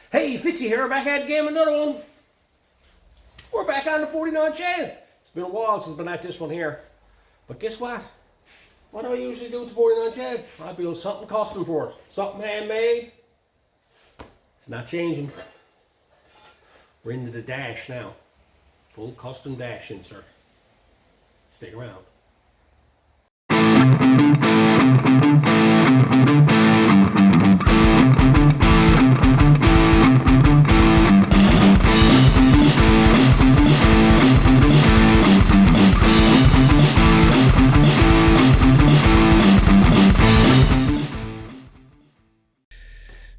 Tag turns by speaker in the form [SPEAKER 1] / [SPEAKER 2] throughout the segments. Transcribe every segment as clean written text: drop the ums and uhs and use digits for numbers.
[SPEAKER 1] Hey, Fitzy here, back at the game, another one. We're back on the 49 Chevy. It's been a while since I've been at this one here. But guess what? What do I usually do with the 49 Chevy? I build something custom for it. Something handmade. It's not changing. We're into the dash now. Full custom dash insert. Stick around.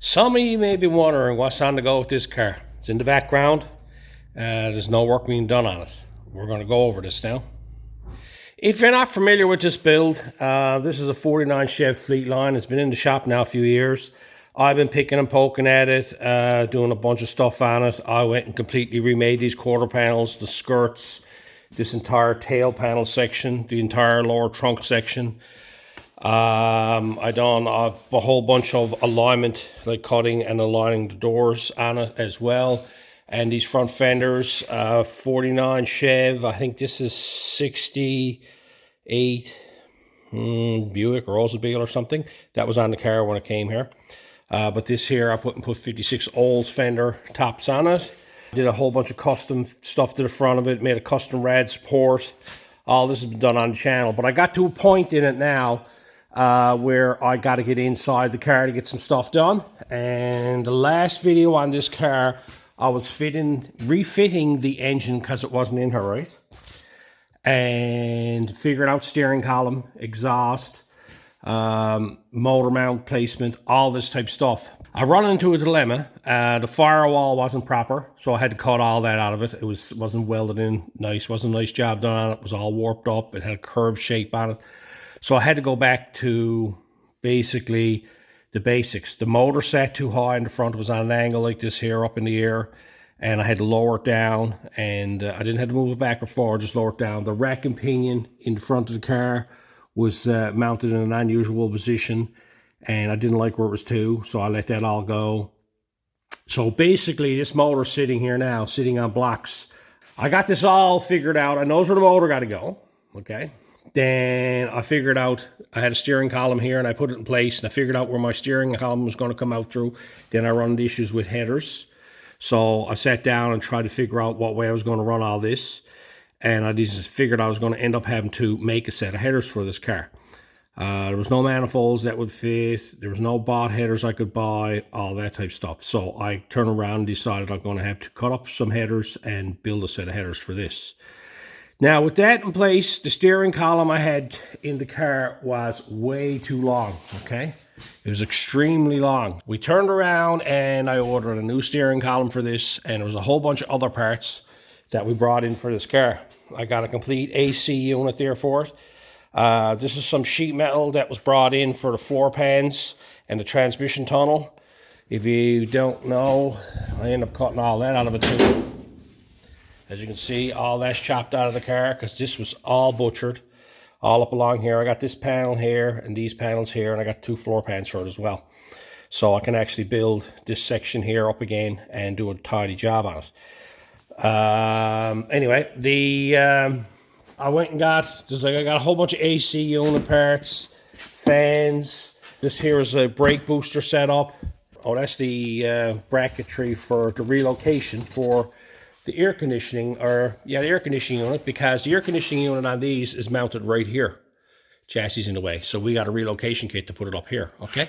[SPEAKER 1] Some of you may be wondering what's on the go with this car. It's in the background. There's no work being done on it. We're going to go over this now. If you're not familiar with this build, this is a 49 Chevy Fleetline. It's been in the shop now a few years. I've been picking and poking at it, doing a bunch of stuff on it. I went and completely remade these quarter panels, the skirts, this entire tail panel section, the entire lower trunk section. I done a whole bunch of alignment, like cutting and aligning the doors on it as well. And these front fenders, 49 Chev, I think this is 68 Buick or Oldsmobile or something. That was on the car when it came here. But this here, I put 56 Olds fender tops on it. Did a whole bunch of custom stuff to the front of it, made a custom rad support. All this has been done on the channel. But I got to a point in it now where I got to get inside the car to get some stuff done. And the last video on this car, I was refitting the engine because it wasn't in her right, and figuring out steering column, exhaust, motor mount placement, all this type of stuff. I run into a dilemma. The firewall wasn't proper, so I had to cut all that out of it. It wasn't welded in nice. Wasn't a nice job done on it. It was all warped up. It had a curved shape on it. So I had to go back to basically the basics. The motor sat too high in the front. It was on an angle like this here, up in the air. And I had to lower it down. And I didn't have to move it back or forward, just lower it down. The rack and pinion in the front of the car was mounted in an unusual position. And I didn't like where it was to, so I let that all go. So basically, this motor's sitting here now, sitting on blocks. I got this all figured out. I knows where the motor got to go, okay? Then I figured out, I had a steering column here and I put it in place, and I figured out where my steering column was going to come out through. Then I run into issues with headers. So I sat down and tried to figure out what way I was going to run all this. And I just figured I was going to end up having to make a set of headers for this car. There was no manifolds that would fit. There was no bot headers I could buy, all that type of stuff. So I turned around and decided I'm going to have to cut up some headers and build a set of headers for this. Now, with that in place, the steering column I had in the car was way too long, okay? It was extremely long. We turned around and I ordered a new steering column for this, and there was a whole bunch of other parts that we brought in for this car. I got a complete AC unit there for it. This is some sheet metal that was brought in for the floor pans and the transmission tunnel. If you don't know, I ended up cutting all that out of it too. As you can see, all that's chopped out of the car because this was all butchered, all up along here. I got this panel here and these panels here, and I got two floor pans for it as well. So I can actually build this section here up again and do a tidy job on it. Anyway, I went and I got a whole bunch of AC unit parts, fans. This here is a brake booster setup. Oh, that's the bracketry for the relocation for the air conditioning, the air conditioning unit, because the air conditioning unit on these is mounted right here. Chassis in the way, so we got a relocation kit to put it up here, okay?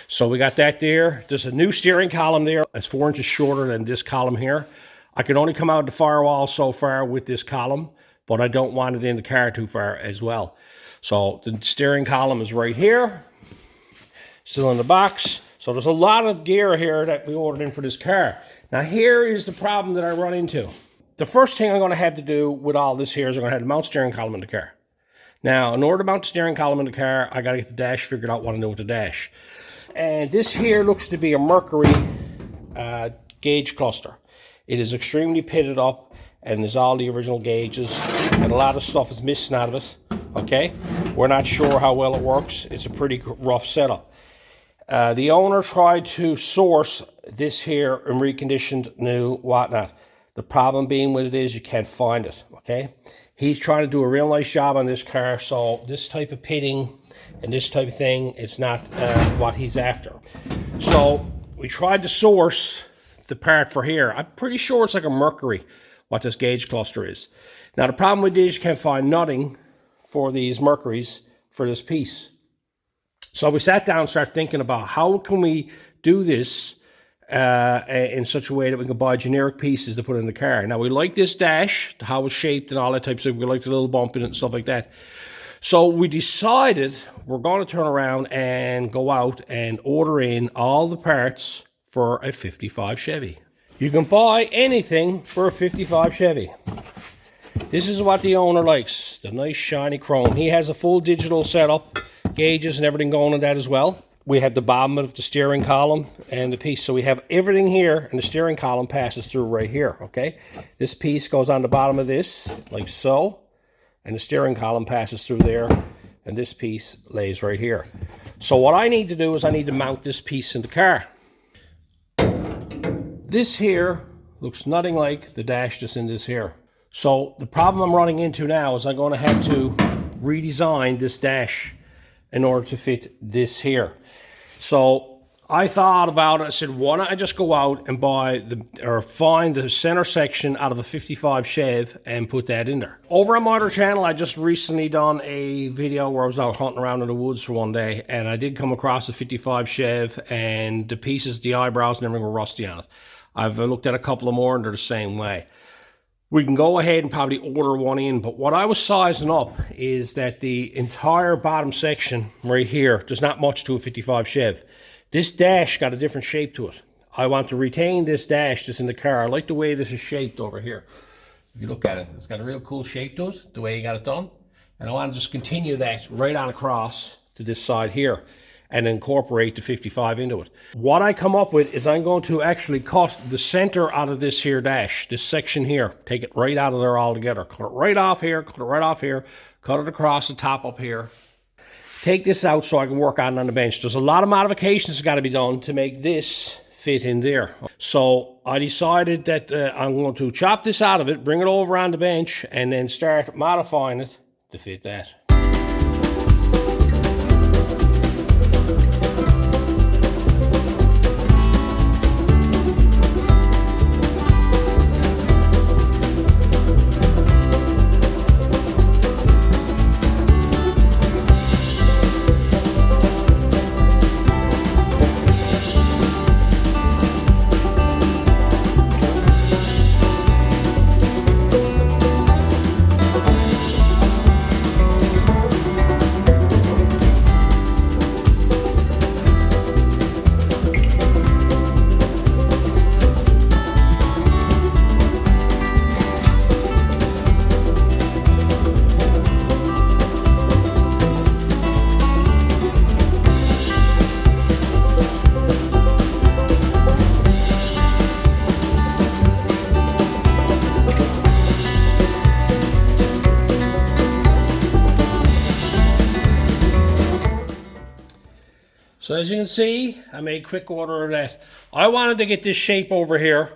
[SPEAKER 1] So we got that there. There's a new steering column there. It's 4 inches shorter than this column here. I can only come out of the firewall so far with this column, but I don't want it in the car too far as well. So the steering column is right here, still in the box. So there's a lot of gear here that we ordered in for this car. Now here is the problem that I run into. The first thing I'm going to have to do with all this here is I'm going to have to mount steering column in the car. Now, in order to mount the steering column in the car, I got to get the dash figured out what to do with the dash. And this here looks to be a Mercury gauge cluster. It is extremely pitted up, and there's all the original gauges, and a lot of stuff is missing out of it, okay? We're not sure how well it works. It's a pretty rough setup. The owner tried to source this here and reconditioned, new, whatnot. The problem being with it is you can't find it, okay? He's trying to do a real nice job on this car, so this type of pitting and this type of thing, it's not what he's after. So we tried to source the part for here. I'm pretty sure it's like a Mercury, what this gauge cluster is. Now the problem with this, you can't find nothing for these Mercuries for this piece. So we sat down and started thinking about how can we do this in such a way that we can buy generic pieces to put in the car. Now we like this dash, how it's shaped and all that type of stuff. We like the little bump in it and stuff like that. So we decided we're going to turn around and go out and order in all the parts for a 55 Chevy. You can buy anything for a 55 Chevy. This is what the owner likes, the nice shiny chrome. He has a full digital setup, gauges and everything going on that as well. We have the bottom of the steering column and the piece. So we have everything here, and the steering column passes through right here, okay? This piece goes on the bottom of this, like so, and the steering column passes through there, and this piece lays right here. So what I need to do is I need to mount this piece in the car. This here looks nothing like the dash that's in this here. So the problem I'm running into now is I'm going to have to redesign this dash in order to fit this here. So I thought about it. I said, why don't I just go out and find the center section out of a 55 Chev and put that in there. Over on my other channel, I just recently done a video where I was out hunting around in the woods for one day, and I did come across a 55 Chev, and the pieces, the eyebrows and everything were rusty on it. I've looked at a couple of more and they're the same way. We can go ahead and probably order one in, but what I was sizing up is that the entire bottom section right here, there's not much to a 55 Chev. This dash got a different shape to it. I want to retain this dash that's in the car. I like the way this is shaped over here. If you look at it, it's got a real cool shape to it, the way you got it done. And I want to just continue that right on across to this side here and incorporate the 55 into it. What I come up with is I'm going to actually cut the center out of this here dash, this section here, take it right out of there altogether. Cut it right off here, cut it right off here, cut it across the top up here. Take this out so I can work on it on the bench. There's a lot of modifications that got to be done to make this fit in there. So I decided that I'm going to chop this out of it, bring it over on the bench, and then start modifying it to fit that. So as you can see, I made quick order of that. I wanted to get this shape over here,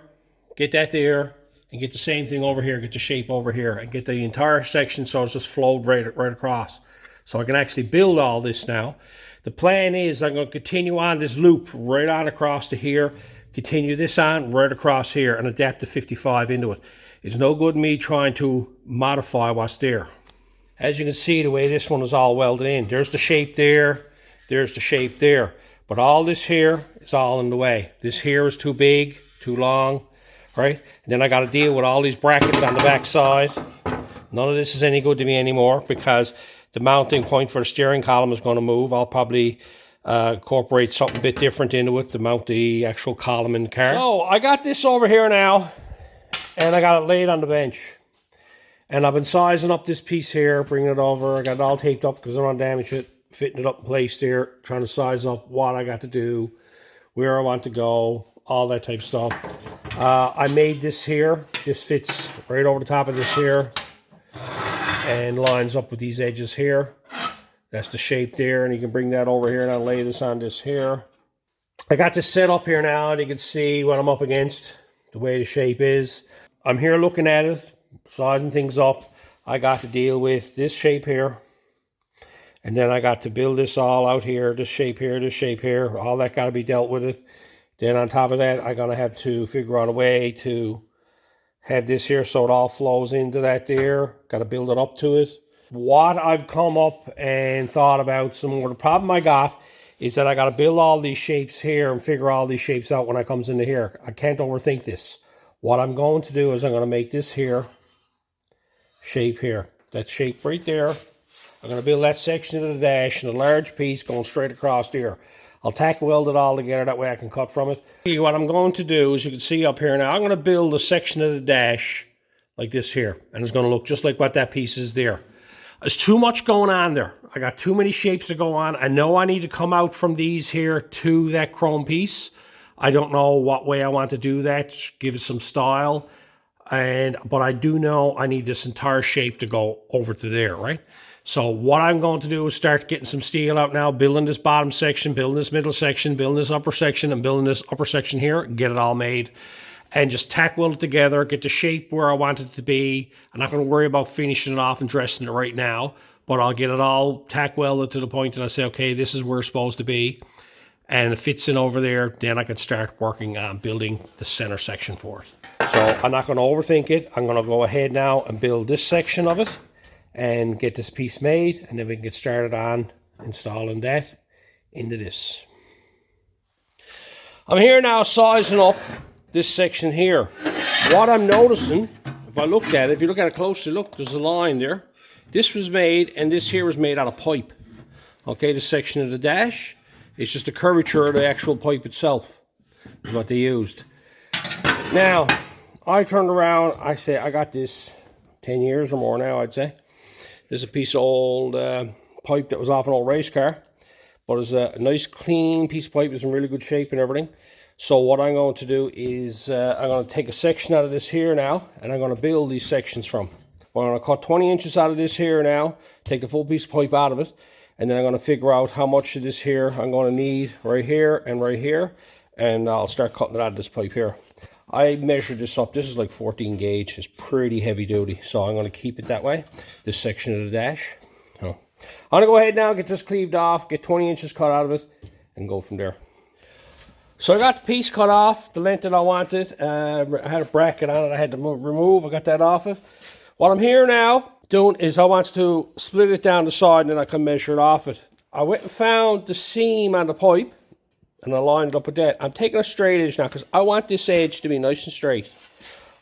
[SPEAKER 1] get that there, and get the same thing over here, get the shape over here, and get the entire section so it's just flowed right across. So I can actually build all this now. The plan is I'm going to continue on this loop right on across to here, continue this on right across here, and adapt the 55 into it. It's no good me trying to modify what's there. As you can see, the way this one is all welded in, there's the shape there, there's the shape there, but all this here is all in the way. This here is too big, too long, right? And then I got to deal with all these brackets on the back side. None of this is any good to me anymore because the mounting point for the steering column is going to move. I'll probably incorporate something a bit different into it to mount the actual column in the car. So I got this over here now, and I got it laid on the bench. And I've been sizing up this piece here, bringing it over. I got it all taped up because I don't want to damage it. Fitting it up in place there, trying to size up what I got to do, where I want to go, all that type of stuff. I made this here. This fits right over the top of this here and lines up with these edges here. That's the shape there, and you can bring that over here and I'll lay this on this here. I got this set up here now, and you can see what I'm up against, the way the shape is. I'm here looking at it, sizing things up. I got to deal with this shape here, and then I got to build this all out here, this shape here, all that got to be dealt with it. Then on top of that, I'm going to have to figure out a way to have this here so it all flows into that there. Got to build it up to it. What I've come up and thought about some more, the problem I got is that I got to build all these shapes here and figure all these shapes out when I comes into here. I can't overthink this. What I'm going to do is I'm going to make this here shape here. That shape right there. I'm going to build that section of the dash and a large piece going straight across here. I'll tack weld it all together, that way I can cut from it. What I'm going to do, as you can see up here now, I'm going to build a section of the dash like this here. And it's going to look just like what that piece is there. There's too much going on there. I got too many shapes to go on. I know I need to come out from these here to that chrome piece. I don't know what way I want to do that, give it some style. But I do know I need this entire shape to go over to there, right? So what I'm going to do is start getting some steel out now, building this bottom section, building this middle section, building this upper section, and building this upper section here, get it all made, and just tack weld it together, get the shape where I want it to be. I'm not going to worry about finishing it off and dressing it right now, but I'll get it all tack welded to the point that I say, okay, this is where it's supposed to be, and it fits in over there. Then I can start working on building the center section for it. So I'm not going to overthink it. I'm going to go ahead now and build this section of it and get this piece made, and then we can get started on installing that into this. I'm here now sizing up this section here. What I'm noticing, if I looked at it, if you look at it closely, look, there's a line there. This was made, and this here was made out of pipe. Okay, the section of the dash, it's just the curvature of the actual pipe itself is what they used. Now, I turned around, I say, I got this 10 years or more now, I'd say. This is a piece of old pipe that was off an old race car. But it's a nice clean piece of pipe. It's in really good shape and everything. So what I'm going to do is I'm going to take a section out of this here now. And I'm going to build these sections from. I'm going to cut 20 inches out of this here now. Take the full piece of pipe out of it. And then I'm going to figure out how much of this here I'm going to need right here and right here. And I'll start cutting it out of this pipe here. I measured this up. This is like 14 gauge. It's pretty heavy duty. So I'm going to keep it that way. This section of the dash. So I'm going to go ahead now, get this cleaved off, get 20 inches cut out of it, and go from there. So I got the piece cut off, the length that I wanted. I had a bracket on it I had to remove. I got that off it. What I'm here now doing is I want to split it down the side, and then I can measure it off it. I went and found the seam on the pipe, and I lined it up with that. I'm taking a straight edge now because I want this edge to be nice and straight,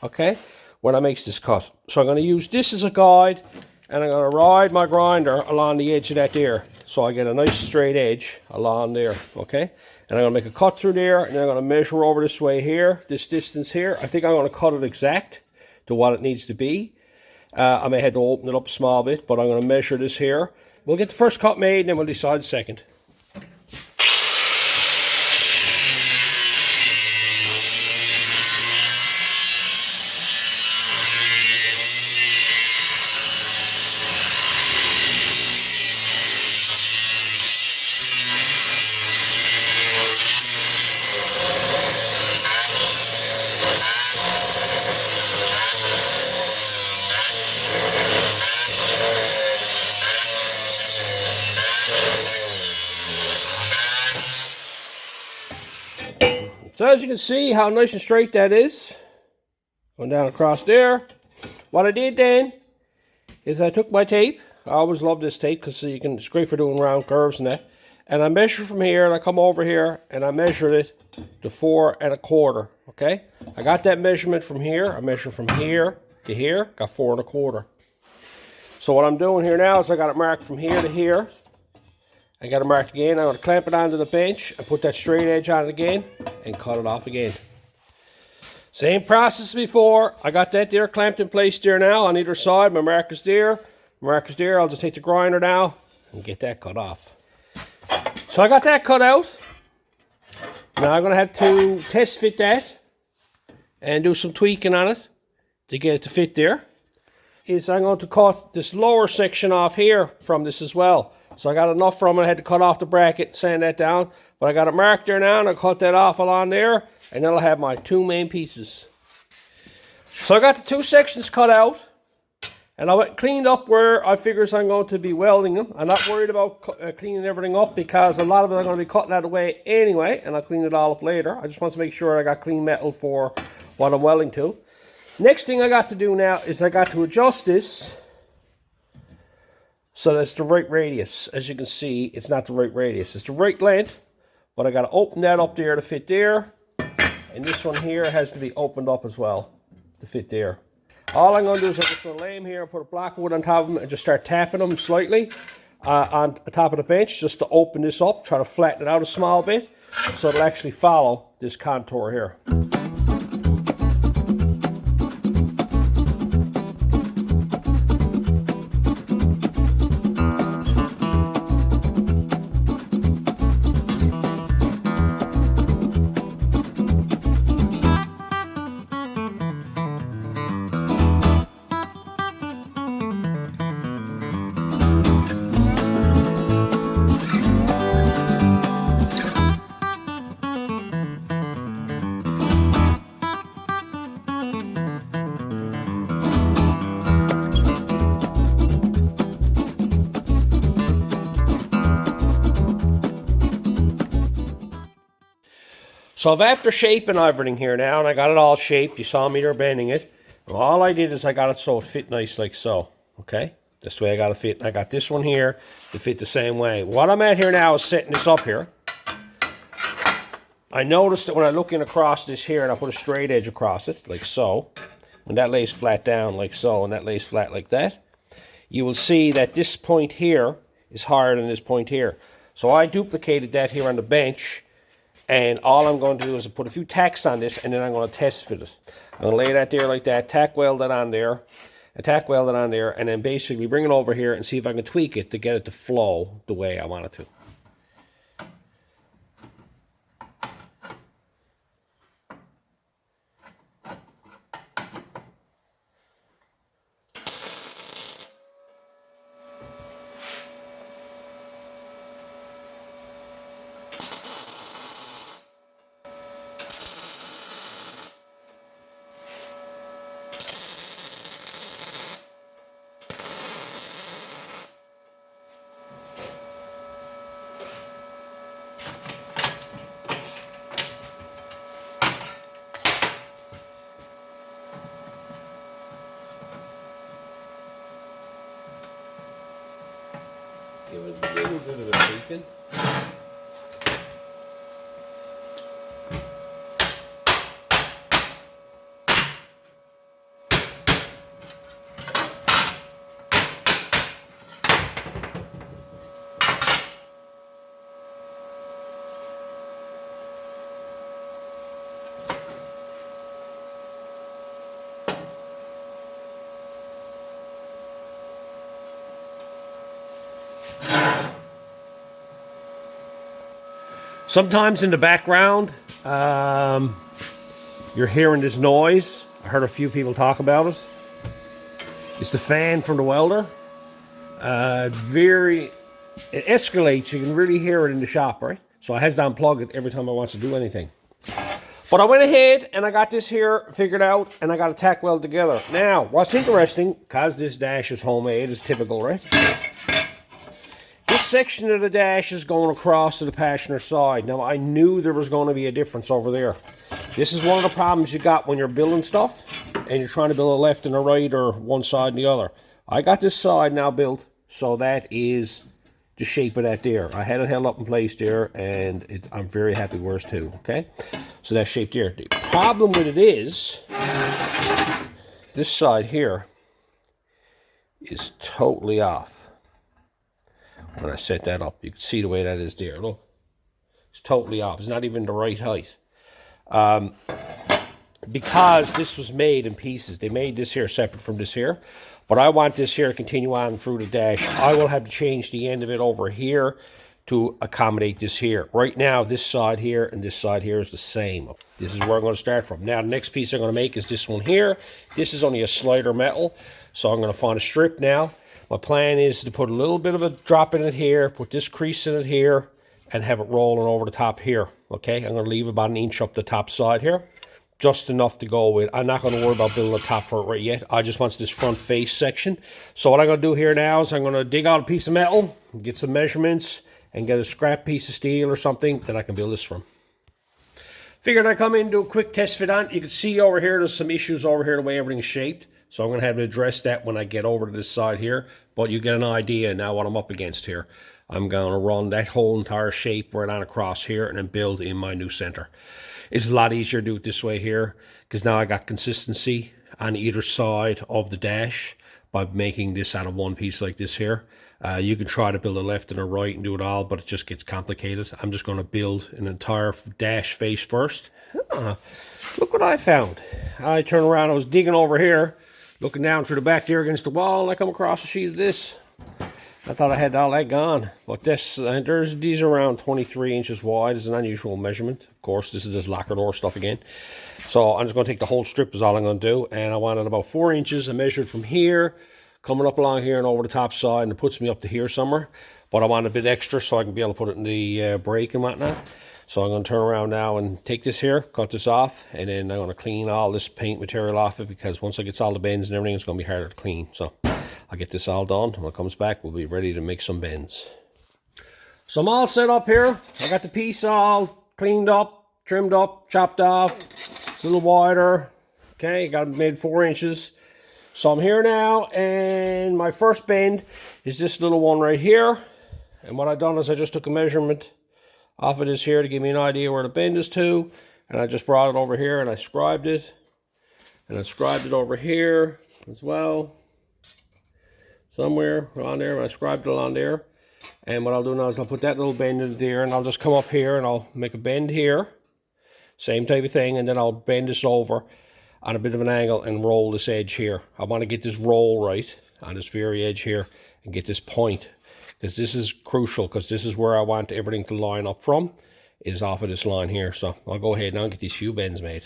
[SPEAKER 1] okay, when I make this cut. So I'm going to use this as a guide, and I'm going to ride my grinder along the edge of that there. So I get a nice straight edge along there, okay? And I'm going to make a cut through there, and then I'm going to measure over this way here, this distance here. I think I'm going to cut it exact to what it needs to be. I may have to open it up a small bit, but I'm going to measure this here. We'll get the first cut made, and then we'll decide the second. So as you can see how nice and straight that is, going down across there. What I did then is I took my tape. I always love this tape because it's great for doing round curves and that. And I measured from here, and I come over here and I measured it to 4 1/4. Okay, I got that measurement from here. I measured from here to here, got 4 1/4. So what I'm doing here now is I got it marked from here to here. I got it marked again. I'm going to clamp it onto the bench and put that straight edge on it again and cut it off again. Same process before. I got that there clamped in place there now on either side. My marker's there. Marker's there. I'll just take the grinder now and get that cut off. So I got that cut out. Now I'm going to have to test fit that and do some tweaking on it to get it to fit there. I'm going to cut this lower section off here from this as well. So I got enough from it. I had to cut off the bracket, sand that down. But I got it marked there now, and I'll cut that off along there, and then I'll have my 2 main pieces. So I got the 2 sections cut out, and I went cleaned up where I figures I'm going to be welding them. I'm not worried about cleaning everything up because a lot of it I'm going to be cutting out of the way anyway, and I'll clean it all up later. I just want to make sure I got clean metal for what I'm welding to. Next thing I got to do now is I got to adjust this so that's the right radius. As you can see, it's not the right radius. It's the right length, but I got to open that up there to fit there. And this one here has to be opened up as well to fit there. All I'm going to do is I'm just going to lay them here and put a block of wood on top of them and just start tapping them slightly on the top of the bench just to open this up, try to flatten it out a small bit so it'll actually follow this contour here. So after shaping everything here now, and I got it all shaped, you saw me there bending it. All I did is I got it so it fit nice like so, okay? This way I got it fit, and I got this one here to fit the same way. What I'm at here now is setting this up here. I noticed that when I look in across this here, and I put a straight edge across it, like so, when that lays flat down like so, and that lays flat like that, you will see that this point here is higher than this point here. So I duplicated that here on the bench, and all I'm going to do is put a few tacks on this, and then I'm going to test fit it. I'm going to lay that there like that, tack weld it on there, and then basically bring it over here and see if I can tweak it to get it to flow the way I want it to. Give it a little bit of a tweaking. Sometimes in the background, you're hearing this noise. I heard a few people talk about it. It's the fan from the welder. It escalates. You can really hear it in the shop, right? So I has to unplug it every time I want to do anything. But I went ahead and I got this here figured out, and I got a tack weld together. Now, what's interesting, because this dash is homemade, is typical, right? This section of the dash is going across to the passenger side. Now, I knew there was going to be a difference over there. This is one of the problems you got when you're building stuff and you're trying to build a left and a right or one side and the other. I got this side now built, so that is the shape of that there. I had it held up in place there, and I'm very happy where it's to, okay? So that's shaped there. The problem with it is, this side here is totally off. When I set that up, you can see the way that is there. Look, it's totally off. It's not even the right height. Because this was made in pieces. They made this here separate from this here. But I want this here to continue on through the dash. I will have to change the end of it over here to accommodate this here. Right now, this side here and this side here is the same. This is where I'm going to start from. Now, the next piece I'm going to make is this one here. This is only a slider metal, so I'm going to find a strip now. My plan is to put a little bit of a drop in it here, put this crease in it here, and have it rolling over the top here. Okay, I'm going to leave about 1 inch up the top side here. Just enough to go with. I'm not going to worry about building a top for it right yet. I just want this front face section. So what I'm going to do here now is I'm going to dig out a piece of metal, get some measurements, and get a scrap piece of steel or something that I can build this from. Figured I'd come in and do a quick test fit on. You can see over here, there's some issues over here the way everything's shaped. So I'm going to have to address that when I get over to this side here. But you get an idea now what I'm up against here. I'm going to run that whole entire shape right on across here and then build in my new center. It's a lot easier to do it this way here because now I got consistency on either side of the dash by making this out of one piece like this here. You can try to build a left and a right and do it all, but it just gets complicated. I'm just going to build an entire dash face first. Look what I found. I turn around, I was digging over here, looking down through the back there against the wall, and I come across a sheet of this. I thought I had all that gone, but these are around 23 inches wide. It's an unusual measurement. Of course, this is this locker door stuff again. So I'm just going to take the whole strip is all I'm going to do, and I wanted about 4 inches. I measured from here, coming up along here and over the top side, and it puts me up to here somewhere. But I want a bit extra so I can be able to put it in the brake and whatnot. So I'm going to turn around now and take this here, cut this off, and then I'm going to clean all this paint material off it because once I get all the bends and everything, it's going to be harder to clean. So I'll get this all done. When it comes back, we'll be ready to make some bends. So I'm all set up here. I got the piece all cleaned up, trimmed up, chopped off. It's a little wider. Okay, got it made 4 inches. So I'm here now, and my first bend is this little one right here. And what I've done is I just took a measurement off of this here to give me an idea where the bend is to. And I just brought it over here and I scribed it. And I scribed it over here as well. Somewhere on there, and I scribed it on there. And what I'll do now is I'll put that little bend in there, and I'll just come up here and I'll make a bend here. Same type of thing, and then I'll bend this over on a bit of an angle and roll this edge here. I want to get this roll right on this very edge here and get this point, because this is crucial, because this is where I want everything to line up from, is off of this line here. So I'll go ahead now and get these few bends made.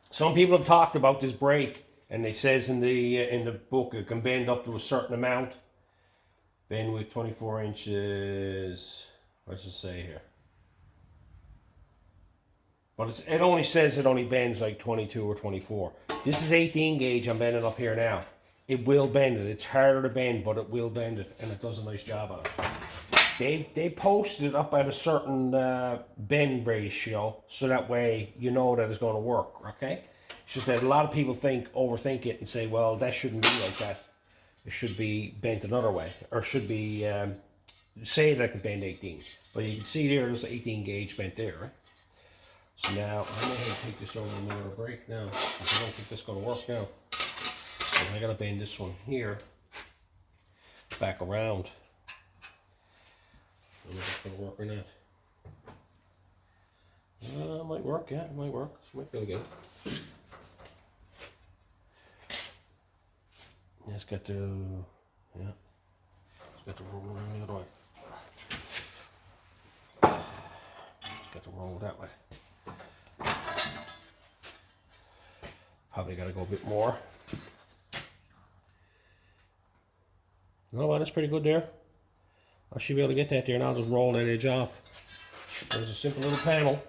[SPEAKER 1] Some people have talked about this brake, and it says in the book it can bend up to a certain amount. Bend with 24 inches. What does it say here? But it only says it only bends like 22 or 24. This is 18 gauge I'm bending up here now. It will bend it. It's harder to bend, but it will bend it, and it does a nice job on it. They posted up at a certain bend ratio, so that way you know that it's going to work, okay? It's just that a lot of people overthink it and say, well, that shouldn't be like that. It should be bent another way, or should be, say that I can bend 18. But you can see there, there's an 18 gauge bent there, right? So now, I'm going to take this over and give it a break now, because I don't think this is going to work now. So I got to bend this one here, back around. I don't know if it's going to work or not. It might work, yeah, it might work. Might be able to get it. It's got to, yeah, it's got to roll around the other way. It's got to roll that way. Probably got to go a bit more. No, well, that's pretty good there. I should be able to get that there now. Just roll that edge off. There's a simple little panel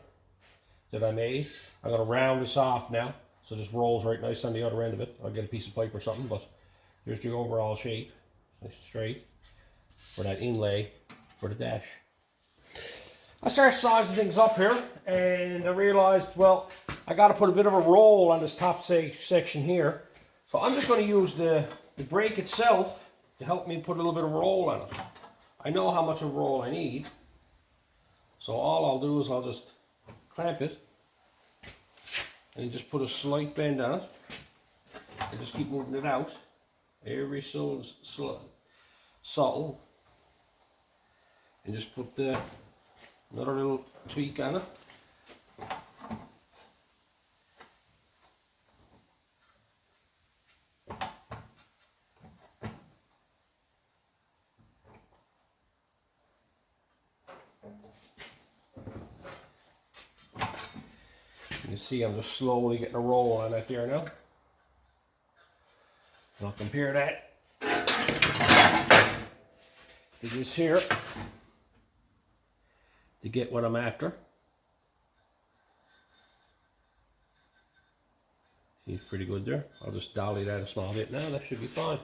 [SPEAKER 1] that I made. I'm going to round this off now, so this rolls right nice on the other end of it. I'll get a piece of pipe or something, but here's the overall shape, nice and straight, for that inlay for the dash. I started sizing things up here, and I realized, well, I got to put a bit of a roll on this top section here. So I'm just going to use the brake itself to help me put a little bit of roll on it. I know how much of a roll I need, so all I'll do is I'll just clamp it and just put a slight bend on it and just keep moving it out every so subtle, and just put another little tweak on it. You can see I'm just slowly getting a roll on that there now. And I'll compare that to this here to get what I'm after. Seems pretty good there. I'll just dolly that a small bit now. That should be fine.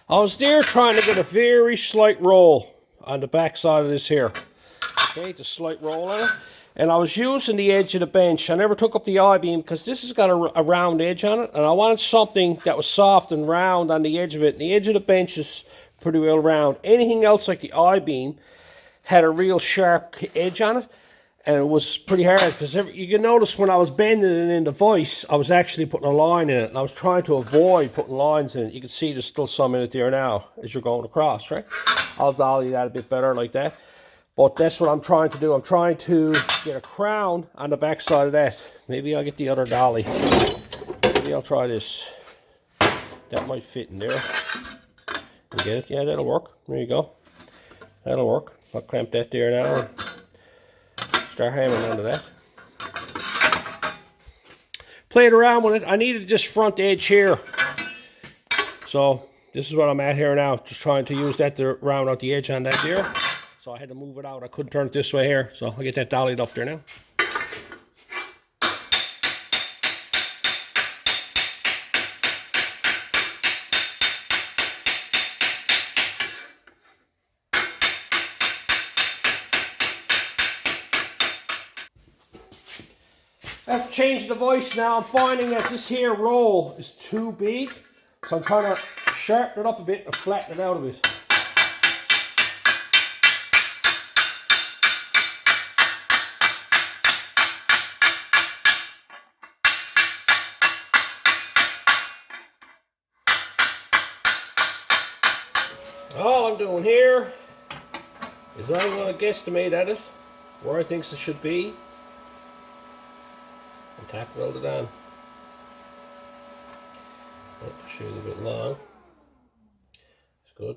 [SPEAKER 1] I was there trying to get a very slight roll on the back side of this here. Okay, just a slight roll on it. And I was using the edge of the bench. I never took up the I-beam because this has got a round edge on it. And I wanted something that was soft and round on the edge of it. And the edge of the bench is pretty well round. Anything else like the I-beam had a real sharp edge on it. And it was pretty hard because you can notice when I was bending it in the vise, I was actually putting a line in it. And I was trying to avoid putting lines in it. You can see there's still some in it there now as you're going across, right? I'll dolly that a bit better like that. But that's what I'm trying to do. I'm trying to get a crown on the back side of that. Maybe I'll get the other dolly. Maybe I'll try this. That might fit in there. You get it? Yeah, that'll work. There you go. That'll work. I'll clamp that there now. Start hammering onto that. Played around with it. I needed this front edge here. So this is what I'm at here now. Just trying to use that to round out the edge on that there. So I had to move it out. I couldn't turn it this way here. So I'll get that dollied up there now. I've changed the vise now. I'm finding that this here roll is too big. So I'm trying to sharpen it up a bit and flatten it out a bit. All I'm doing here is I'm going to guesstimate at it where I think it should be and tack weld it on. That should be a bit long. It's good.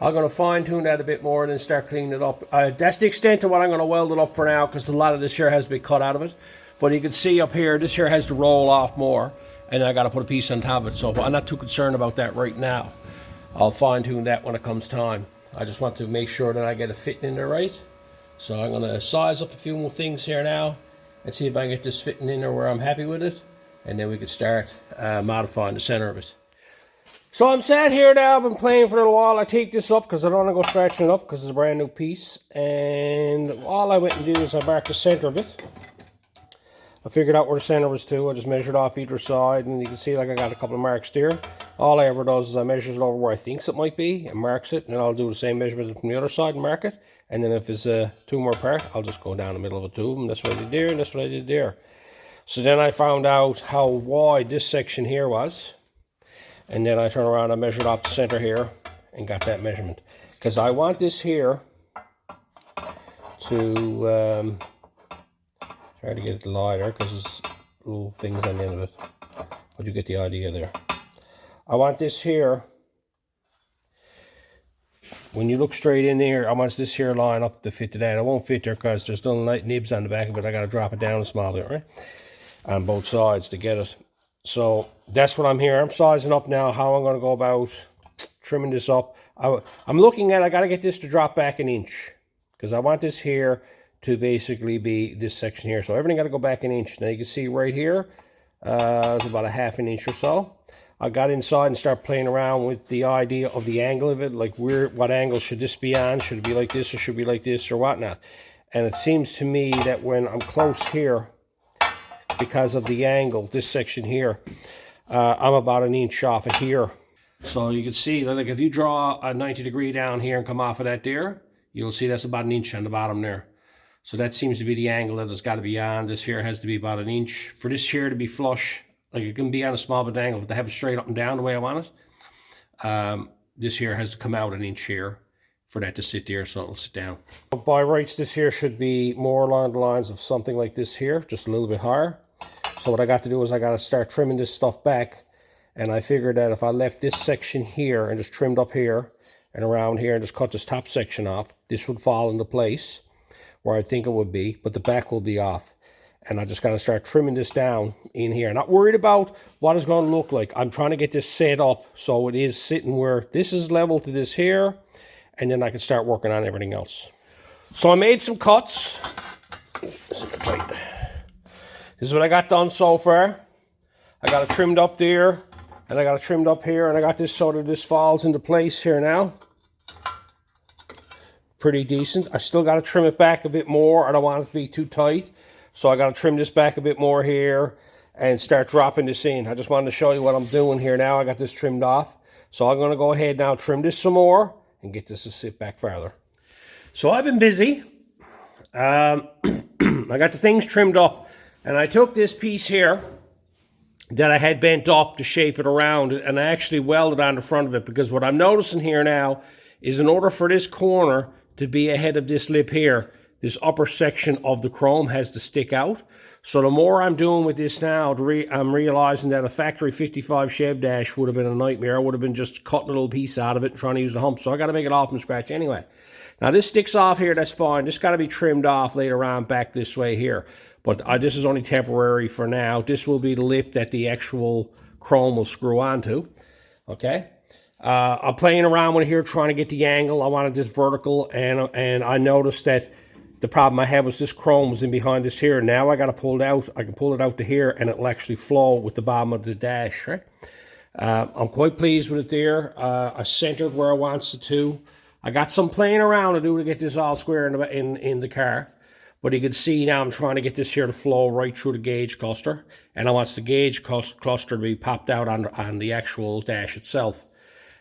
[SPEAKER 1] I'm going to fine tune that a bit more and then start cleaning it up. That's the extent of what I'm going to weld it up for now, because a lot of this here has to be cut out of it. But you can see up here, this here has to roll off more, and I got to put a piece on top of it. So I'm not too concerned about that right now. I'll fine tune that when it comes time. I just want to make sure that I get it fitting in there right. So I'm going to size up a few more things here now and see if I can get this fitting in there where I'm happy with it. And then we can start modifying the center of it. So I'm sat here now, I've been playing for a little while. I take this up because I don't want to go scratching it up because it's a brand new piece. And all I went and did is I marked the center of it. I figured out where the center was too. I just measured off either side, and you can see like I got a couple of marks there. All I ever does is I measure it over where I think it might be and marks it, and then I'll do the same measurement from the other side and mark it. And then if it's two more apart, I'll just go down the middle of the tube, and that's what I did there, and that's what I did there. So then I found out how wide this section here was. And then I turn around and measured off the center here and got that measurement. Because I want this here to try to get it lighter because there's little things on the end of it. But you get the idea there. I want this here, when you look straight in there, I want this here line up to fit to that. It won't fit there because there's little nibs on the back of it. I got to drop it down a small bit, right? On both sides to get it. So that's what I'm here. I'm sizing up now how I'm going to go about trimming this up. I'm looking at, I got to get this to drop back an inch because I want this here to basically be this section here. So everything got to go back an inch. Now you can see right here, it's about a half an inch or so. I got inside and start playing around with the idea of the angle of it, like what angle should this be on? Should it be like this or should it be like this or whatnot? And it seems to me that when I'm close here, because of the angle, this section here, I'm about an inch off of here. So you can see, like if you draw a 90-degree down here and come off of that there, you'll see that's about an inch on the bottom there. So that seems to be the angle that it's got to be on. This here has to be about an inch. For this here to be flush, like it can be on a small bit angle, but to have it straight up and down the way I want it, this here has to come out an inch here for that to sit there so it'll sit down. By rights, this here should be more along the lines of something like this here, just a little bit higher. So what I got to do is I got to start trimming this stuff back, and I figured that if I left this section here and just trimmed up here and around here and just cut this top section off, this would fall into place where I think it would be, but the back will be off. And I just got to start trimming this down in here. Not worried about what it's going to look like. I'm trying to get this set up so it is sitting where this is level to this here, and then I can start working on everything else. So I made some cuts. This is what I got done so far. I got it trimmed up there, and I got it trimmed up here, and I got this so that this falls into place here now. Pretty decent. I still got to trim it back a bit more. I don't want it to be too tight. So I got to trim this back a bit more here and start dropping this in. I just wanted to show you what I'm doing here now. I got this trimmed off. So I'm going to go ahead now, trim this some more, and get this to sit back farther. So I've been busy. I got the things trimmed up, and I took this piece here that I had bent up to shape it around, and I actually welded on the front of it, because what I'm noticing here now is in order for this corner to be ahead of this lip here, this upper section of the chrome has to stick out. So the more I'm doing with this now, I'm realizing that a factory 55 Chev dash would have been a nightmare. I would have been just cutting a little piece out of it and trying to use the hump. So I got to make it all from scratch anyway. Now this sticks off here, that's fine. This got to be trimmed off later on back this way here. But this is only temporary for now. This will be the lip that the actual chrome will screw onto. Okay. I'm playing around with it here, trying to get the angle. I wanted this vertical, and I noticed that the problem I had was this chrome was in behind this here. Now I got to pull it out. I can pull it out to here, and it'll actually flow with the bottom of the dash, right? I'm quite pleased with it there. I centered where I wants it to. I got some playing around to do to get this all square in the car. But you can see now I'm trying to get this here to flow right through the gauge cluster. And I want the gauge cluster to be popped out on the actual dash itself.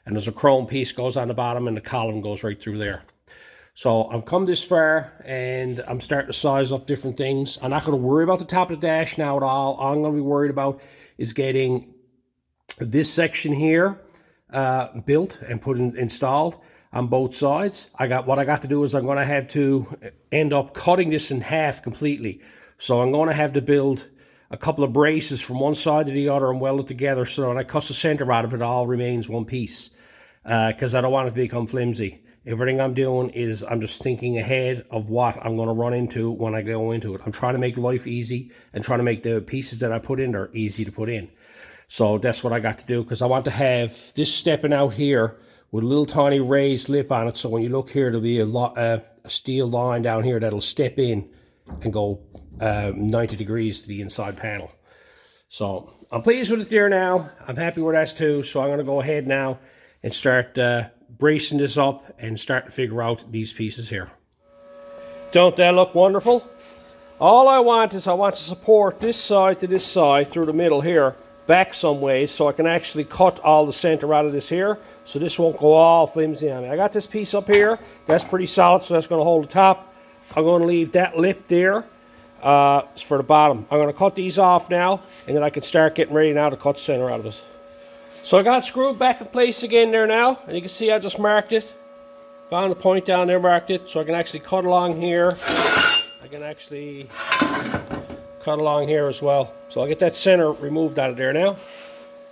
[SPEAKER 1] And there's a chrome piece goes on the bottom, and the column goes right through there. So I've come this far, and I'm starting to size up different things. I'm not going to worry about the top of the dash now at all. All I'm going to be worried about is getting this section here built and installed on both sides. What I got to do is I'm going to have to end up cutting this in half completely. So I'm going to have to build a couple of braces from one side to the other and weld it together, so when I cut the center out of it, all remains one piece, because I don't want it to become flimsy. Everything I'm doing is I'm just thinking ahead of what I'm going to run into when I go into it. I'm trying to make life easy and trying to make the pieces that I put in there easy to put in. So that's what I got to do, because I want to have this stepping out here with a little tiny raised lip on it, so when you look here, there'll be a steel line down here that'll step in and go 90 degrees to the inside panel. So I'm pleased with it there now. I'm happy with that too. So I'm going to go ahead now and start bracing this up and start to figure out these pieces here. Don't that look wonderful? All I want is I want to support this side to this side through the middle here back some ways, so I can actually cut all the center out of this here, so this won't go all flimsy on me. I got this piece up here. That's pretty solid, so that's going to hold the top. I'm going to leave that lip there for the bottom. I'm going to cut these off now, and then I can start getting ready now to cut the center out of it. So I got it screwed back in place again there now, and you can see I just marked it. Found the point down there, marked it, so I can actually cut along here. I can actually cut along here as well. So I'll get that center removed out of there now.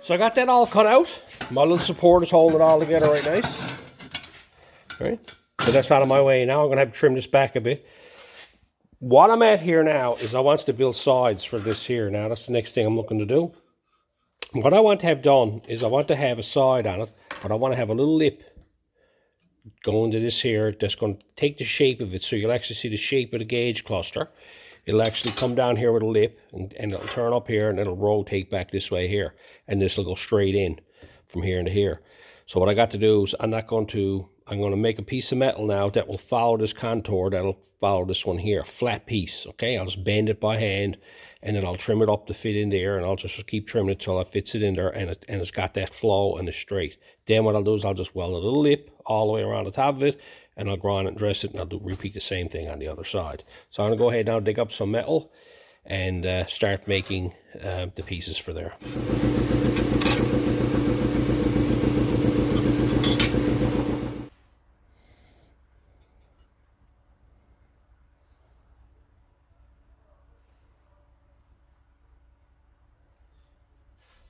[SPEAKER 1] So I got that all cut out. My little support is holding it all together right nice. All right, so that's out of my way now. I'm going to have to trim this back a bit. What I'm at here now is I want to build sides for this here. Now that's the next thing I'm looking to do. What I want to have done is I want to have a side on it, but I want to have a little lip going to this here that's going to take the shape of it, so you'll actually see the shape of the gauge cluster. It'll actually come down here with a lip, and it'll turn up here, and it'll rotate back this way here, and this will go straight in from here into here. So what I got to do is I'm going to make a piece of metal now that will follow this contour, that'll follow this one here, flat piece, okay? I'll just bend it by hand, and then I'll trim it up to fit in there, and I'll just keep trimming it till it fits it in there, and it's got that flow and it's straight. Then what I'll do is I'll just weld a little lip all the way around the top of it, and I'll grind it and dress it, and I'll repeat the same thing on the other side. So I'm going to go ahead now, dig up some metal, and start making the pieces for there.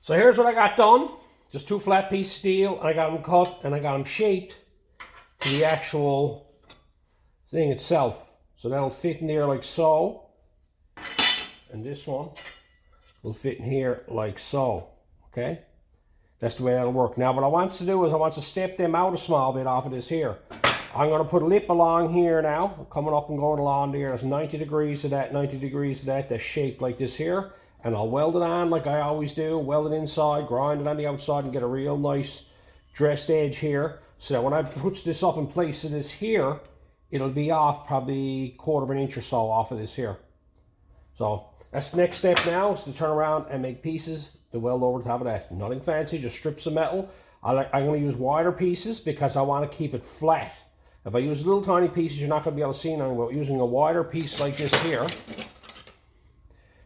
[SPEAKER 1] So here's what I got done. Just two flat pieces of steel. I got them cut and I got them shaped to the actual thing itself. So that'll fit in there like so. And this one will fit in here like so. Okay? That's the way that'll work. Now what I want to do is I want to step them out a small bit off of this here. I'm going to put a lip along here now, coming up and going along there. There's 90 degrees of that, 90 degrees of that. That's shaped like this here. And I'll weld it on like I always do. Weld it inside, grind it on the outside, and get a real nice dressed edge here. So that when I put this up in place of this here, it'll be off probably 1/4 of an inch or so off of this here. So that's the next step now, is to turn around and make pieces to weld over the top of that. Nothing fancy, just strips of metal. I'm going to use wider pieces because I want to keep it flat. If I use little tiny pieces, you're not going to be able to see anything. But using a wider piece like this here,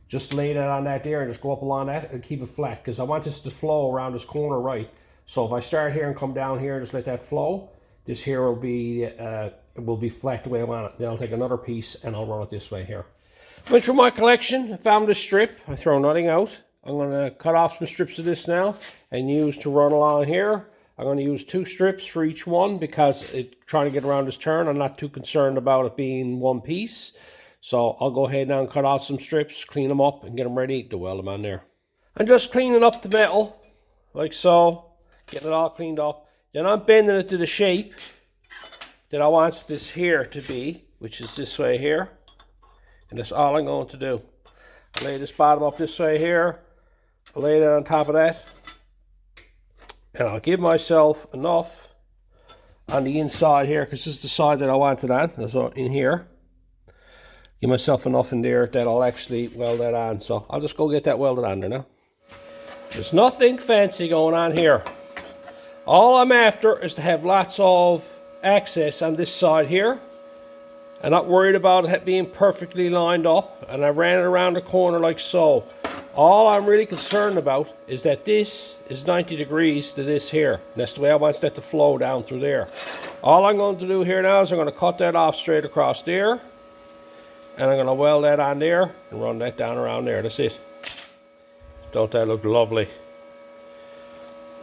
[SPEAKER 1] just lay that on that there and just go up along that and keep it flat, because I want this to flow around this corner right. So if I start here and come down here and just let that flow, this here will be flat the way I want it. Then I'll take another piece and I'll run it this way here. Went through my collection, I found this strip. I throw nothing out. I'm going to cut off some strips of this now and use to run along here. I'm going to use 2 strips for each one because trying to get around this turn, I'm not too concerned about it being one piece. So I'll go ahead now and cut off some strips, clean them up, and get them ready to weld them on there. I'm just cleaning up the metal, like so, getting it all cleaned up. Then I'm bending it to the shape that I want this here to be, which is this way here. And that's all I'm going to do. I lay this bottom up this way here. I lay that on top of that. And I'll give myself enough on the inside here, because this is the side that I want it on. So in here. Give myself enough in there that I'll actually weld that on. So I'll just go get that welded on there now. There's nothing fancy going on here. All I'm after is to have lots of access on this side here. I'm not worried about it being perfectly lined up. And I ran it around the corner like so. All I'm really concerned about is that this is 90 degrees to this here. And that's the way I want that to flow down through there. All I'm going to do here now is I'm going to cut that off straight across there. And I'm going to weld that on there and run that down around there. That's it. Don't that look lovely?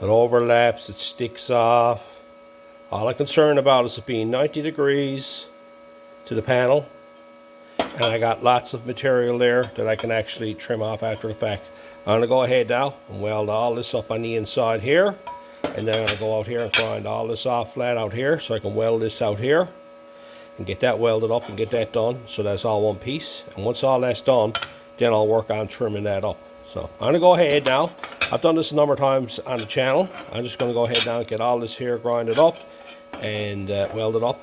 [SPEAKER 1] It overlaps, it sticks off. All I'm concerned about is it being 90 degrees to the panel. And I got lots of material there that I can actually trim off after the fact. I'm going to go ahead now and weld all this up on the inside here. And then I'm going to go out here and grind all this off flat out here so I can weld this out here. And get that welded up and get that done so that's all one piece. And once all that's done, then I'll work on trimming that up. So I'm going to go ahead now. I've done this a number of times on the channel. I'm just going to go ahead now and get all this here grinded up and weld it up.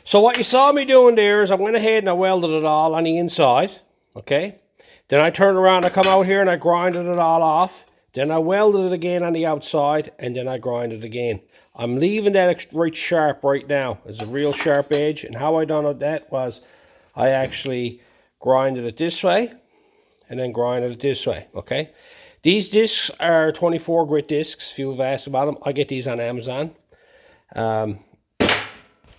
[SPEAKER 1] So what you saw me doing there is I went ahead and I welded it all on the inside, okay? Then I turned around, I come out here and I grinded it all off. Then I welded it again on the outside and then I grinded it again. I'm leaving that right sharp right now. It's a real sharp edge. And how I done that was I actually grinded it this way and then grinded it this way, okay? These discs are 24 grit discs. If you've asked about them, I get these on Amazon.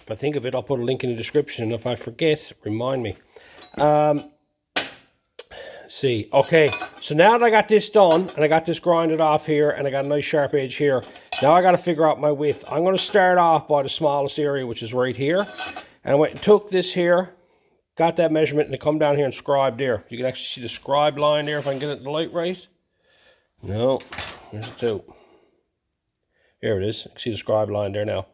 [SPEAKER 1] If I think of it, I'll put a link in the description. If I forget, remind me. See, okay, so now that I got this done, and I got this grinded off here, and I got a nice sharp edge here, now I got to figure out my width. I'm going to start off by the smallest area, which is right here. And I went and took this here, got that measurement, and I come down here and scribed there. You can actually see the scribe line there if I can get it in the light right. No, there's a 2. Here it is. You can see the scribe line there now.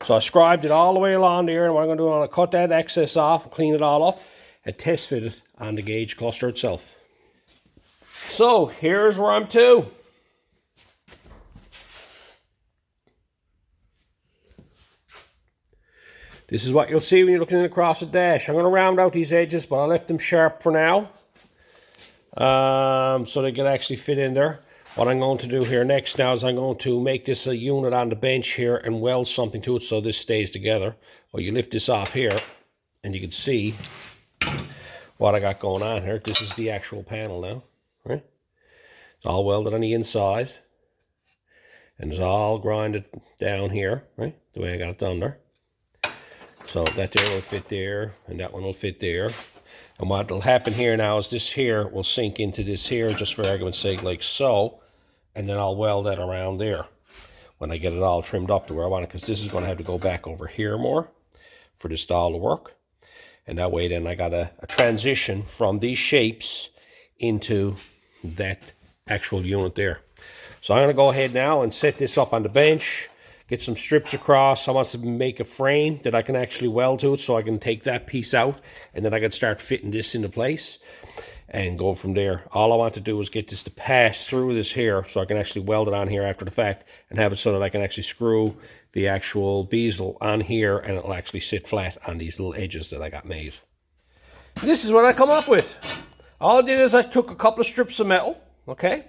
[SPEAKER 1] So I scribed it all the way along there, and what I'm going to do, I'm going to cut that excess off and clean it all up and test fit it on the gauge cluster itself. So here's where I'm to. This is what you'll see when you're looking across the dash. I'm going to round out these edges, but I left them sharp for now, so they can actually fit in there. What I'm going to do here next now is I'm going to make this a unit on the bench here and weld something to it so this stays together. Well, you lift this off here and you can see what I got going on here. This is the actual panel now, right? It's all welded on the inside and it's all grinded down here, right? The way I got it done there. So that there will fit there and that one will fit there. And what will happen here now is this here will sink into this here, just for argument's sake, like so. and then I'll weld that around there when I get it all trimmed up to where I want it, because this is going to have to go back over here more for this all to work. And that way then I got a transition from these shapes into that actual unit there. So I'm going to go ahead now and set this up on the bench, get some strips across. I want to make a frame that I can actually weld to it, so I can take that piece out, and then I can start fitting this into place and go from there. All I want to do is get this to pass through this here, so I can actually weld it on here after the fact and have it so that I can actually screw the actual bezel on here, and it'll actually sit flat on these little edges that I got made. This is what I come up with. All I did is I took a couple of strips of metal, okay?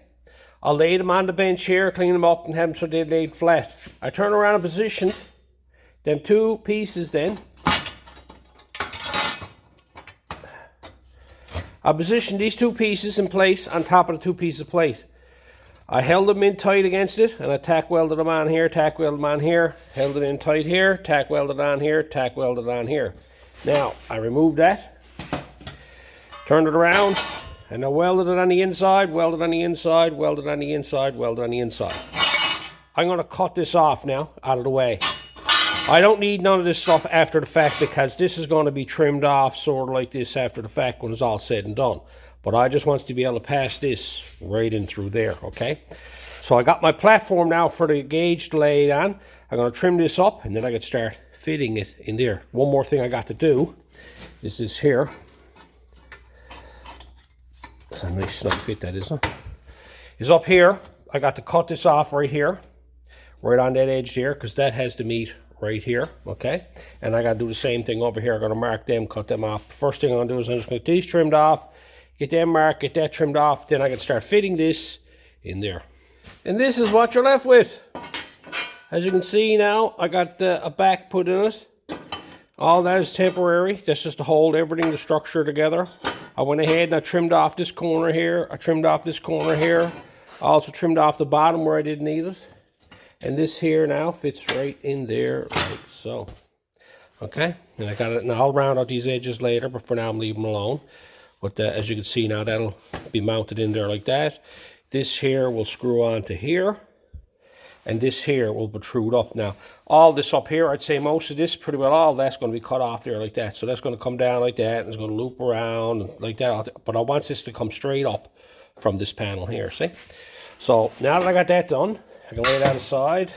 [SPEAKER 1] I laid them on the bench here, clean them up, and have them so they laid flat. I turn around and positioned them two pieces then. I positioned these two pieces in place on top of the two pieces of plate. I held them in tight against it, and I tack welded them on here, tack welded them on here, held it in tight here, tack welded on here, tack welded on here. Now, I removed that, turned it around, and I welded it on the inside, welded on the inside, welded on the inside, welded on the inside. I'm going to cut this off now, out of the way. I don't need none of this stuff after the fact, because this is going to be trimmed off sort of like this after the fact when it's all said and done. But I just want to be able to pass this right in through there, okay? So I got my platform now for the gauge laid on. I'm going to trim this up, and then I can start fitting it in there. One more thing I got to do is this here. It's a nice snug fit, that isn't it? Is up here. I got to cut this off right here, right on that edge there, because that has to meet right here, okay? And I got to do the same thing over here. I'm going to mark them, cut them off. First thing I'm going to do is I'm just going to get these trimmed off, get them marked, get that trimmed off. Then I can start fitting this in there. And this is what you're left with. As you can see now, I got a back put in it. All that is temporary. That's just to hold everything, the structure together. I went ahead and I trimmed off this corner here. I trimmed off this corner here. I also trimmed off the bottom where I didn't need it. And this here now fits right in there like so. Okay, and I got it, and I'll round out these edges later, but for now I'm leaving them alone. But as you can see now, that'll be mounted in there like that. This here will screw on to here. And this here will protrude up. Now, all this up here, I'd say most of this, pretty well all that's going to be cut off there like that. So that's going to come down like that, and it's going to loop around like that. But I want this to come straight up from this panel here, see? So now that I got that done, I can lay it on the side.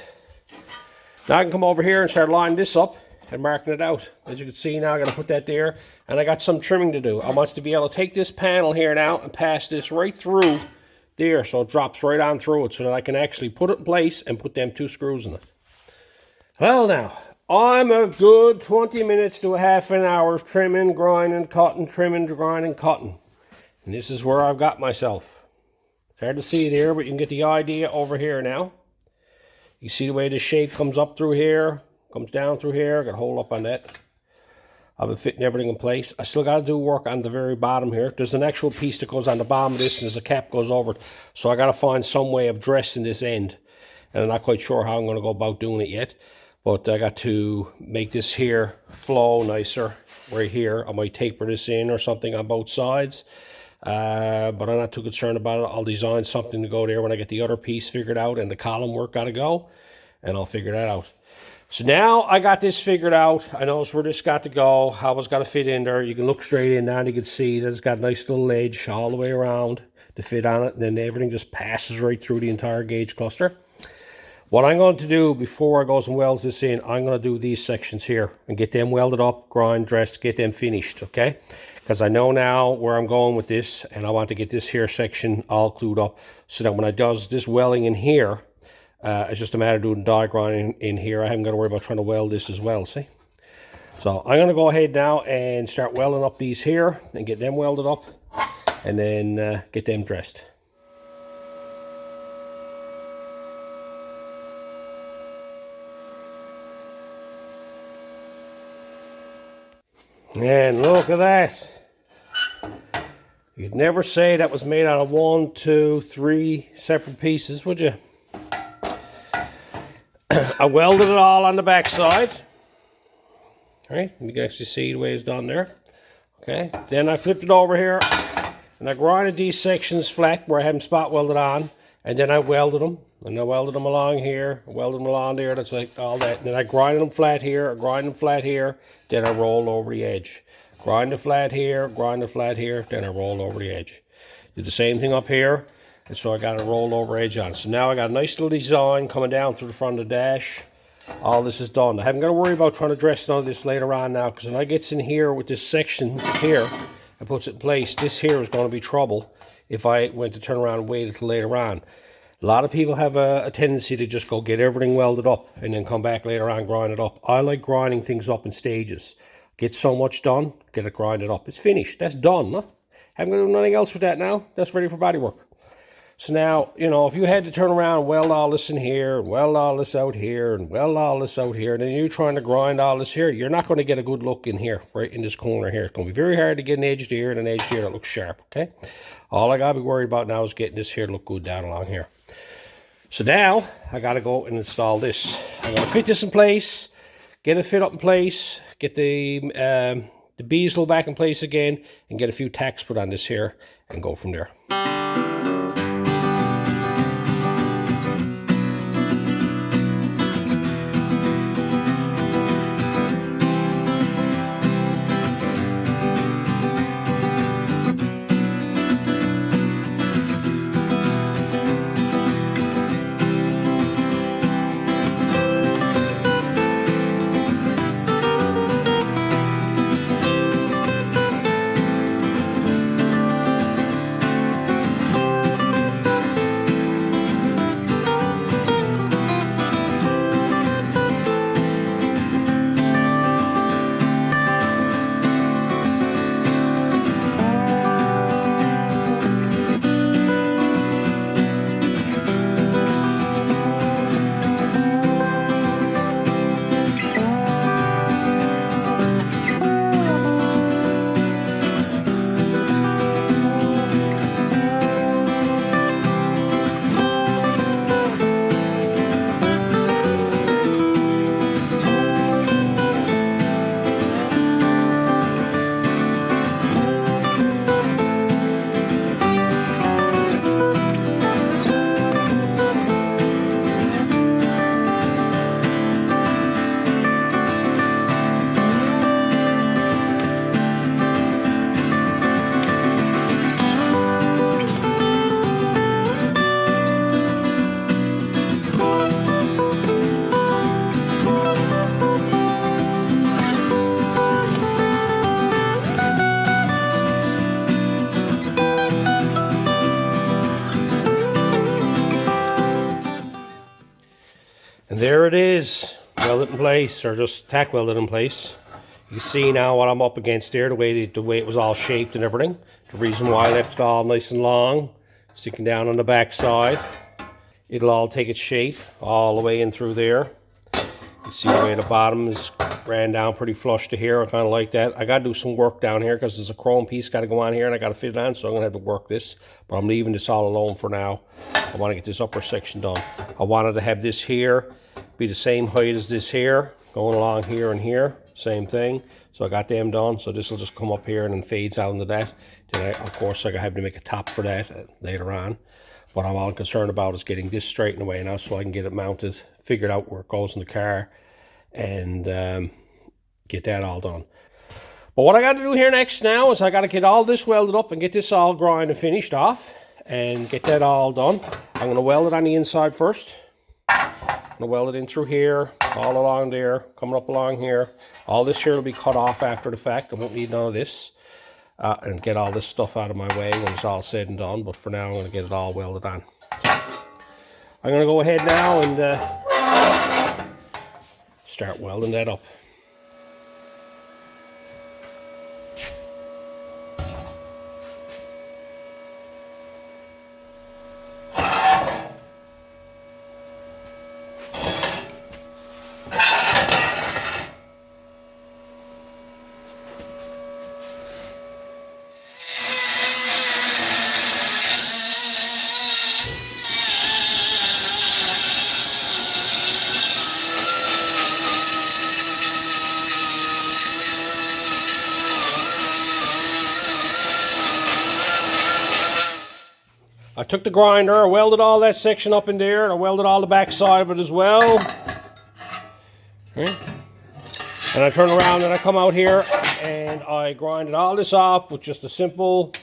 [SPEAKER 1] Now I can come over here and start lining this up and marking it out. As you can see now, I'm going to put that there. And I got some trimming to do. I want to be able to take this panel here now and pass this right through there, so it drops right on through it, so that I can actually put it in place and put them two screws in it. Well now, I'm a good 20 minutes to a half an hour trimming, grinding, cutting, trimming, grinding, cutting. And this is where I've got myself. It's hard to see it here, but you can get the idea over here now. You see the way the shape comes up through here, comes down through here. I got to hold up on that. I've been fitting everything in place. I still got to do work on the very bottom here. There's an actual piece that goes on the bottom of this, and there's a cap goes over it. So I got to find some way of dressing this end. And I'm not quite sure how I'm going to go about doing it yet. But I got to make this here flow nicer right here. I might taper this in or something on both sides. But I'm not too concerned about it. I'll design something to go there when I get the other piece figured out and the column work got to go. And I'll figure that out. So now I got this figured out. I know where this got to go, how it's got to fit in there. You can look straight in now and you can see that it's got a nice little edge all the way around to fit on it. And then everything just passes right through the entire gauge cluster. What I'm going to do before I go and welds this in, I'm going to do these sections here and get them welded up, grind, dressed, get them finished, okay? Because I know now where I'm going with this, and I want to get this here section all glued up so that when I does this welding in here, it's just a matter of doing die grinding in here. I haven't got to worry about trying to weld this as well, see? So I'm going to go ahead now and start welding up these here and get them welded up and then get them dressed. And look at that. You'd never say that was made out of 1, 2, 3 separate pieces, would you? I welded it all on the back side. All right, you can actually see the way it's done there. Okay, then I flipped it over here and I grinded these sections flat where I had them spot welded on, And then I welded them, and I welded them along here, welded them along there, that's like all that. And then I grinded them flat here, I grind them flat here, then I roll over the edge. Grind it flat here, grind it flat here, then I roll over the edge. Did the same thing up here, and so I got a roll over edge on. So now I got a nice little design coming down through the front of the dash. All this is done. I haven't got to worry about trying to dress none of this later on now, because when I gets in here with this section here and puts it in place, this here is going to be trouble if I went to turn around and wait until later on. A lot of people have a tendency to just go get everything welded up and then come back later on, grind it up. I like grinding things up in stages. Get so much done, get it grinded up. It's finished. That's done. Huh? Haven't got to do nothing else with that now. That's ready for body work. So now, you know, if you had to turn around and weld all this in here, and weld all this out here, and weld all this out here, and then you're trying to grind all this here, you're not going to get a good look in here, right in this corner here. It's going to be very hard to get an edge here and an edge here that looks sharp, okay? All I got to be worried about now is getting this here to look good down along here. So now, I got to go and install this. I'm going to fit this in place, get it fit up in place, get the bezel back in place again, and get a few tacks put on this here, and go from there. And there it is, welded in place, or just tack welded in place. You see now what I'm up against there, the way it was all shaped and everything. The reason why I left it all nice and long, sticking down on the back side. It'll all take its shape all the way in through there. You see the way the bottom is ran down pretty flush to here. I kind of like that. I got to do some work down here because there's a chrome piece got to go on here and I got to fit it on, so I'm going to have to work this. But I'm leaving this all alone for now. I want to get this upper section done. I wanted to have this here be the same height as this here, going along here and here. Same thing. So I got them done. So this will just come up here and then fades out into that. Then of course I have to make a top for that later on. What I'm all concerned about is getting this straightened away now so I can get it mounted, figured out where it goes in the car, and get that all done. But what I got to do here next now is I got to get all this welded up and get this all grind and finished off and get that all done. I'm going to weld it on the inside first. I'm going to weld it in through here, all along there, coming up along here. All this here will be cut off after the fact. I won't need none of this. And get all this stuff out of my way when it's all said and done. But for now, I'm going to get it all welded on. So, I'm going to go ahead now and start welding that up. I took the grinder, I welded all that section up in there, and I welded all the back side of it as well. Okay. And I turn around and I come out here and I grinded all this off with just a simple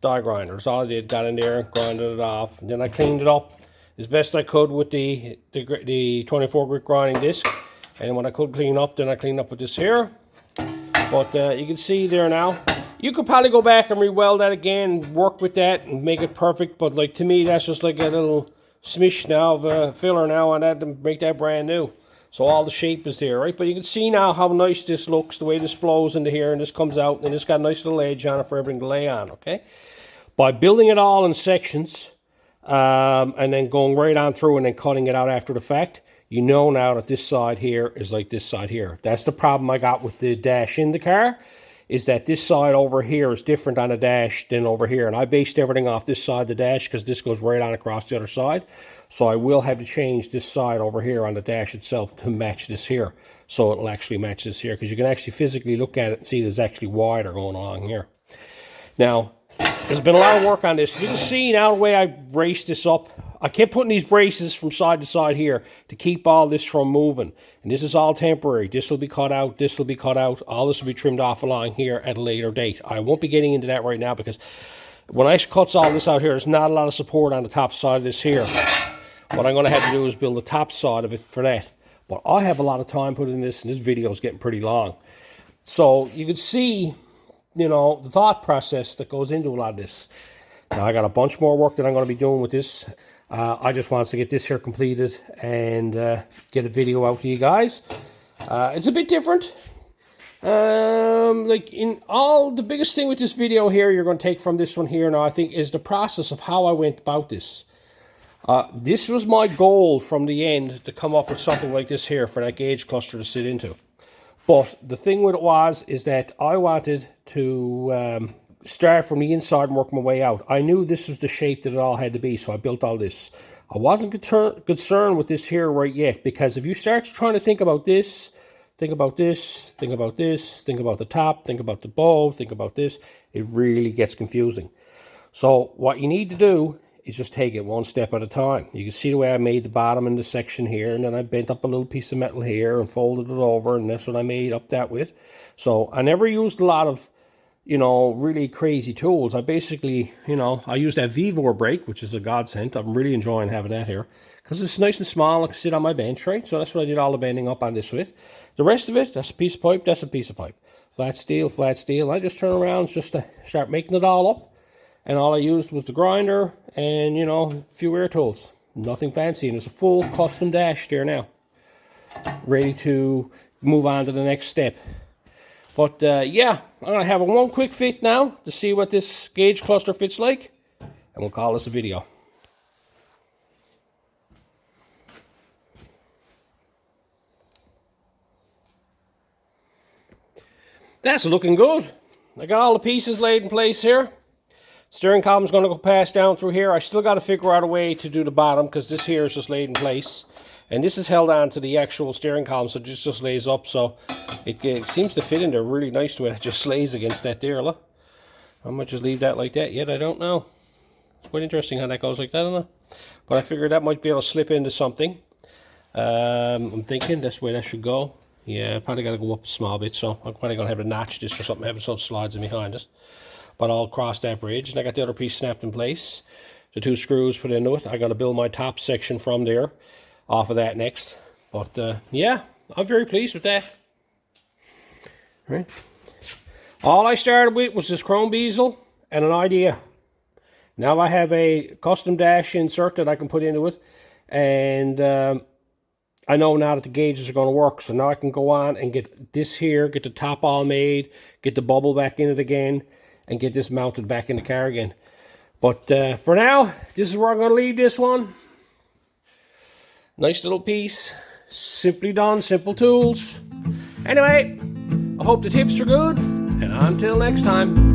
[SPEAKER 1] die grinder. That's all I did, got in there, grinded it off, and then I cleaned it up as best I could with the 24 grit grinding disc. And when I could clean up, then I cleaned up with this here. But you can see there now. You could probably go back and re-weld that again, work with that and make it perfect. But like to me, that's just like a little smish now of a filler now on that to make that brand new. So all the shape is there, right? But you can see now how nice this looks, the way this flows into here and this comes out, and it's got a nice little edge on it for everything to lay on, okay? By building it all in sections and then going right on through and then cutting it out after the fact, you know now that this side here is like this side here. That's the problem I got with the dash in the car, is that this side over here is different on the dash than over here. And I based everything off this side of the dash because this goes right on across the other side. So I will have to change this side over here on the dash itself to match this here. So it'll actually match this here, because you can actually physically look at it and see there's actually wider going along here. Now, there's been a lot of work on this. You can see now the way I braced this up. I kept putting these braces from side to side here to keep all this from moving. And this is all temporary. This will be cut out. This will be cut out. All this will be trimmed off along here at a later date. I won't be getting into that right now, because when I cut all this out here, there's not a lot of support on the top side of this here. What I'm going to have to do is build the top side of it for that. But I have a lot of time putting this, and this video is getting pretty long. So you can see, you know, the thought process that goes into a lot of this. Now I got a bunch more work that I'm going to be doing with this. I just want to get this here completed and get a video out to you guys. It's a bit different. Like in all, the biggest thing with this video here you're going to take from this one here now, I think, is the process of how I went about this. This was my goal from the end, to come up with something like this here for that gauge cluster to sit into. But the thing with it is that I wanted to start from the inside and work my way out. I knew this was the shape that it all had to be, so I built all this. I wasn't concerned with this here right yet, because if you start trying to think about this, think about this, think about this, think about the top, think about the bow, think about this, it really gets confusing. So what you need to do is just take it one step at a time. You can see the way I made the bottom in the section here, and then I bent up a little piece of metal here and folded it over, and that's what I made up that with. So I never used a lot of, you know, really crazy tools. I basically, you know, I used that Vevor brake, which is a godsend. I'm really enjoying having that here, because it's nice and small. I can sit on my bench, right? So that's what I did all the bending up on this with. The rest of it, that's a piece of pipe, that's a piece of pipe. Flat steel, flat steel. I just turn around just to start making it all up. And all I used was the grinder and, you know, a few air tools. Nothing fancy. And there's a full custom dash there now, ready to move on to the next step. But, yeah, I'm going to have one quick fit now to see what this gauge cluster fits like. And we'll call this a video. That's looking good. I got all the pieces laid in place here. Steering column's going to go pass down through here. I still got to figure out a way to do the bottom, because this here is just laid in place. And this is held on to the actual steering column, so it just lays up. So it seems to fit in there really nice to it. It just lays against that there, look. I might just leave that like that yet, I don't know. It's quite interesting how that goes like that, I don't know. But I figured that might be able to slip into something. I'm thinking that's where that should go. Yeah, probably got to go up a small bit, so I'm probably going to have to notch this or something, have it so it slides in behind it. But I'll cross that bridge, and I got the other piece snapped in place. The 2 screws put into it. I got to build my top section from there, off of that next. But yeah, I'm very pleased with that. Right. All I started with was this chrome bezel and an idea. Now I have a custom dash insert that I can put into it, and I know now that the gauges are going to work, so now I can go on and get this here, get the top all made, get the bubble back in it again, and get this mounted back in the car again. But for now, this is where I'm going to leave this one. Nice little piece. Simply done, simple tools. Anyway, I hope the tips are good, and until next time.